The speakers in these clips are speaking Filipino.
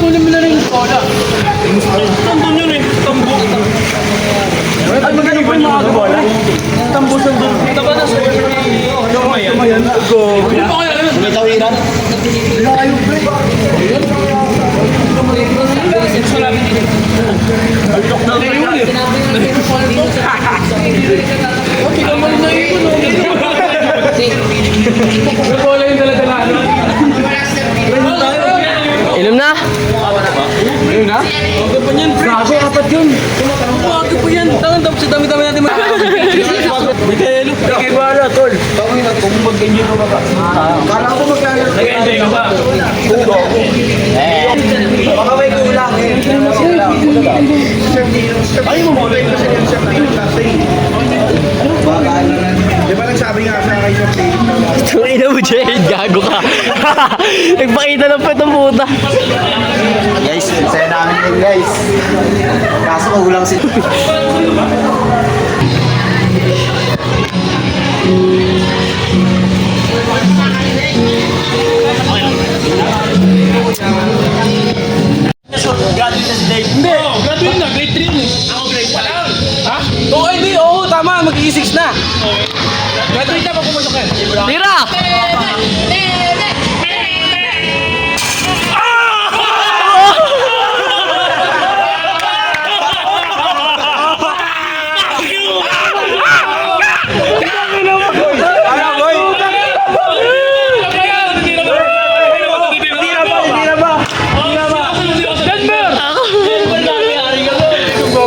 kunin mo na rin yung cola. Nandun yun eh. Tambo. Ay, magkano ba yung mga bola? Tambo sa doon. Taba na sa Tumayan. Go. Ano pa kaya yun? May tawiran? Layo pre. Alok na rin yun eh. Okay naman na yun. May bola yung dala-dala. Inom na? Inom na? Huwag pa yan, pre. Gago, apat yun. Huwag pa yan. Tangan tapos sa dami-dami natin Miguel, okay ba na, tol? Bakit na, kung mag-enjoy ka ba? Kala ko magkano. Nag-enjoy ka ba? Baka may kulang eh. Ay mo mo, ito sa chef na yung nasa di ba nagsabi nga sa kayo sa play? Tungin na mo, Jade. Gago ka. Nagpakita lang po itong puta. Guys, saya namin yun guys. Kaso magulang si... Hindi, graduate na, grade 3 eh. Ako grade 1 lang. Ha? Oo, hindi, oo, tama, mag-i-6 na. Graduate na, pag pumasok yan. Tira!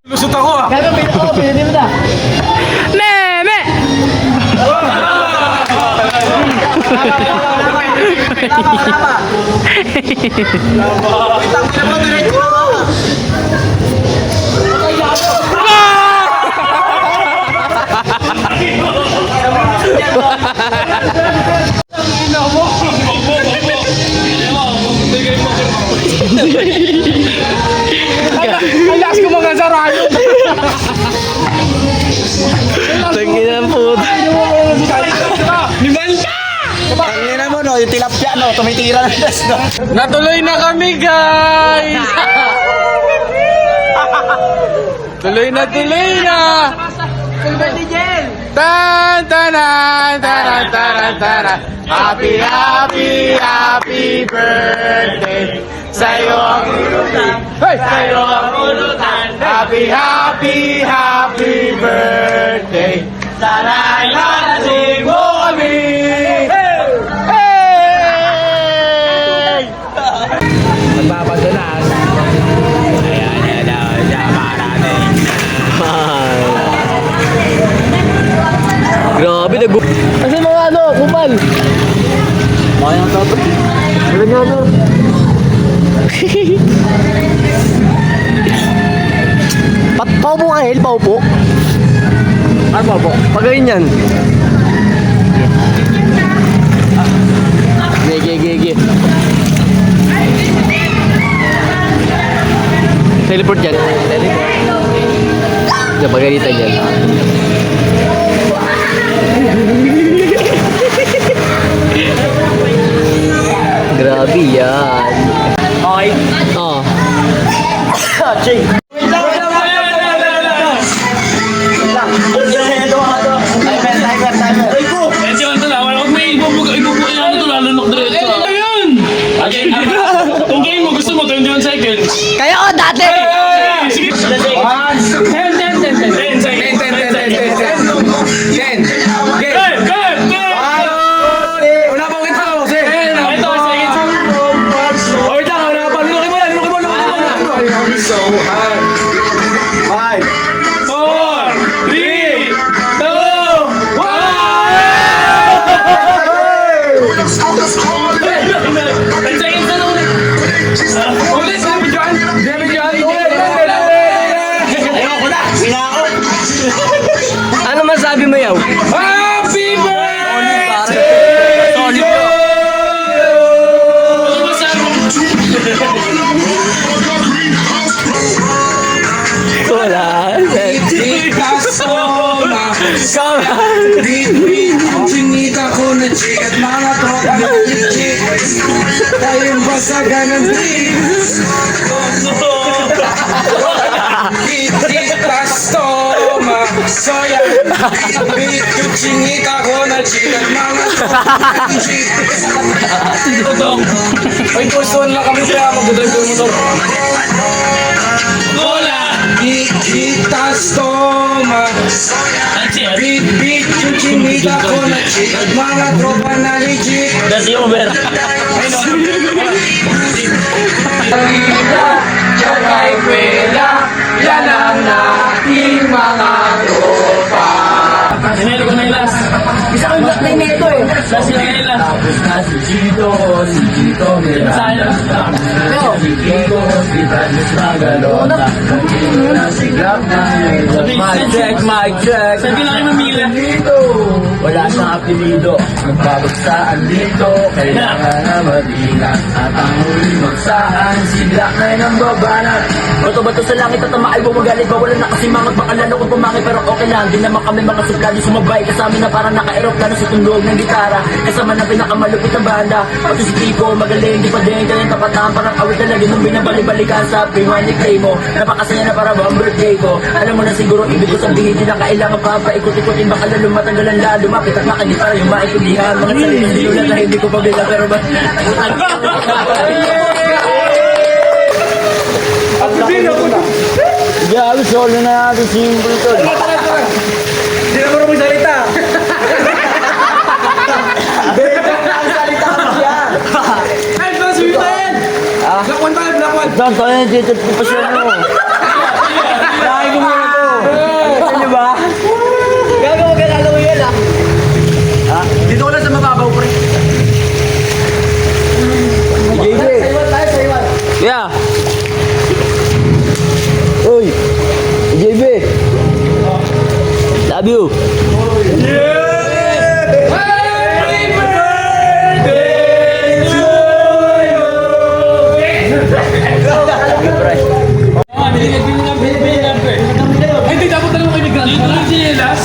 Lusot ako ah. Pwede mo na. Meme! Ang lakas ko mga sarayo. Tangin na puta. Ang ina mo no, yung tilapia no, tumitira ng test no. Natuloy na kami, guys! Tuloy na! Tan tanan taran taran taran. Happy birthday. Sa'yo ang ulutan. Sa'yo ang ulutan. Happy birthday. Sana'y lasing mo kami. Magpapadulas. Ayan, parating. Grabe, kasi mga ano, kupal. Mga yung tatot. Wala nga ano. Paupo ka, Hel, paupo. Ano ba po? Pagayin yan. Ge. Teleport yan. Diyan, pagalitan yan. Grabe yan. Okay. Oo. Ching. Kung game mo gusto mo 21 seconds. Kaya ko dati! Sige. 10 Wala pang kita mo, sir. So hard. 5 4, 3, 2, 1. Ano masabi mo yaw? Happy birthday! Wala. Chinita ko na chick at mga tropa na chick. Tayong basagan ng dreams. Singita ko na chikat mga Ay, gusto lang kami kaya mag-drive yung motor. Lola! Itas toma. Beat, beat, yung chinita ko na chikat mga tropa na legit. Dati yung Uber. Kay Kwela, yan ang ating mga tropa. Sinelo ko na yung last. Isa kong black na nito eh. Last sila yung last. Tapos na si Chito, Sayang. Si Kiko, si Francis Magalona. Na si Glock na mic check. Sabi lang kayo mamila. Dito, wala siyang apelido. Nagbabagsaan dito, kailangan na mabila. At ang huli magsaan, si Glock na ng babanat. Bato-bato sa langit at ang maay bumagalit. Bawalan na kasi mga bakalano kung pumangit. Pero okay lang, di naman kami mga suplado. Sumabay kasama na parang naka-aeroplano sa tundog ng gitara. Kasama na pinakamalupit na banda. Pati si Kiko, magaling, di pa din kanyang tapatan. Parang awit na lagi nung binabalik-balikan sa P1 ni Clay mo. Napakasaya na para ba ang birthday ko. Alam mo na siguro, ibig ko sabihin, di na kailangan pa paikot-ikotin. Baka lalo matanggalan lalo. Lumapit at makandi para yung maintindihan. Mga salitang sinulat na hindi ko pabila. Pero ba? Grabe, solo na natin si Bulton. Hindi na mo na salita. Ay, mas witan! Black one tayo, Black one! Saan tayo na dito pa siya mo? Laki ko muna to. Ano ba? Gagawa ka lalo yan ah. Dito ko lang sa mababaw, pre. Yeah. Uy. JB. Love you. Ay, hindi, dapat talaga kayo nag-grant. Dito lang si Elas.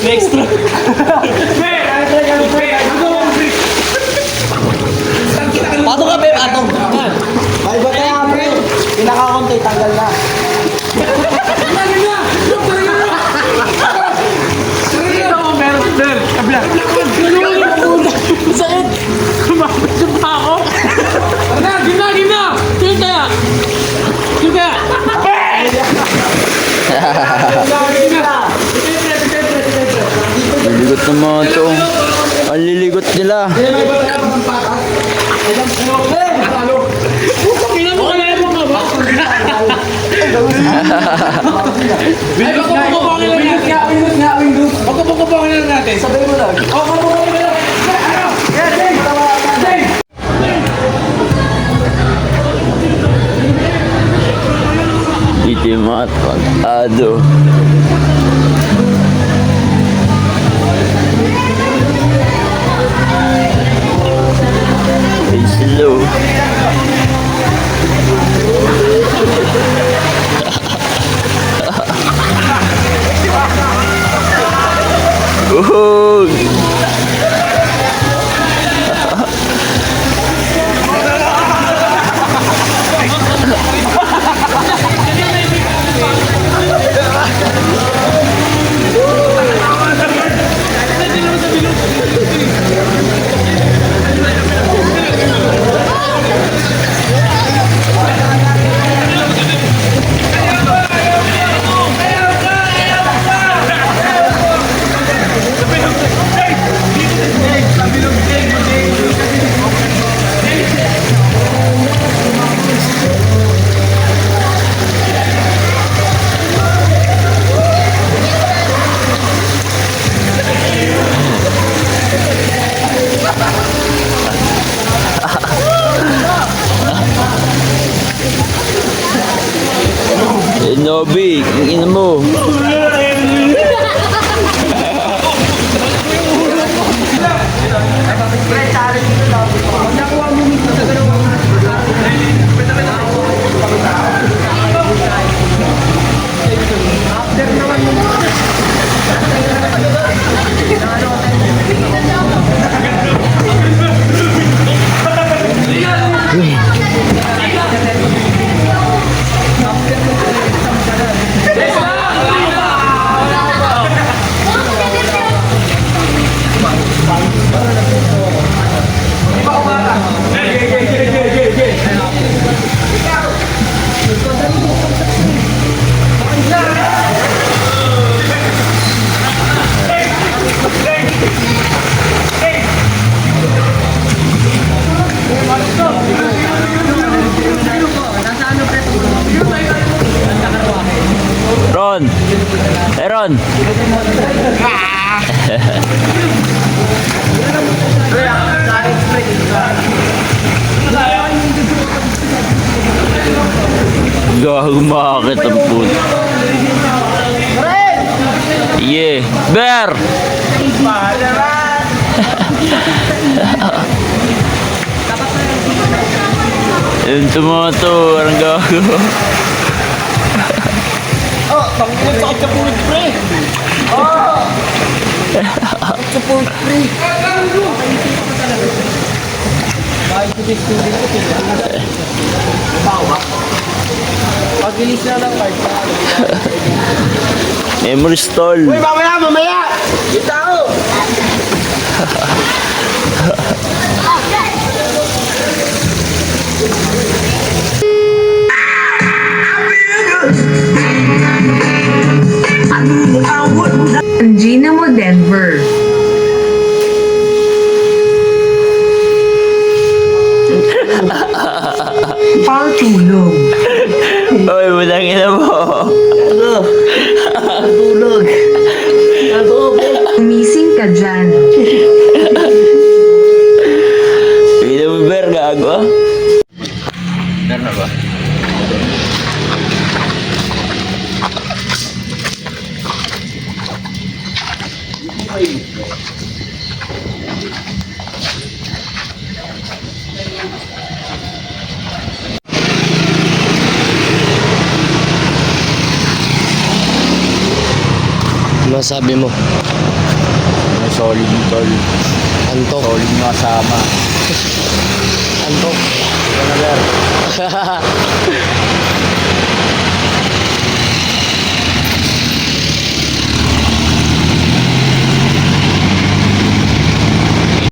Extra. Patong ka, babe. Patong. May ba kaya pre? Pinakakonti, tanggal na. Liligot ng mga to. Ang liligot nila. Pagkapagkapangin lang natin. Sabay mo lang. Pagkapagkapangin lang. Dito yung mga kontado. Hey, slow. Uhud! Nobi, ang ina mo. meron? Gago makakit ang puto. Yeah. Bear! Yung tumotor, ang gago. Pag-release na ng card pa. Memory stall. Uy, mamaya! Kita ako! Gina mo Denver. Pangtulog. Oy, budang ina mo. Umising ka dyan. Ina mo, Bear, gago. Bear na ba? Masabi mo, May solid yung tol. antok, Solid yung kasama. antok. Ano, Ber?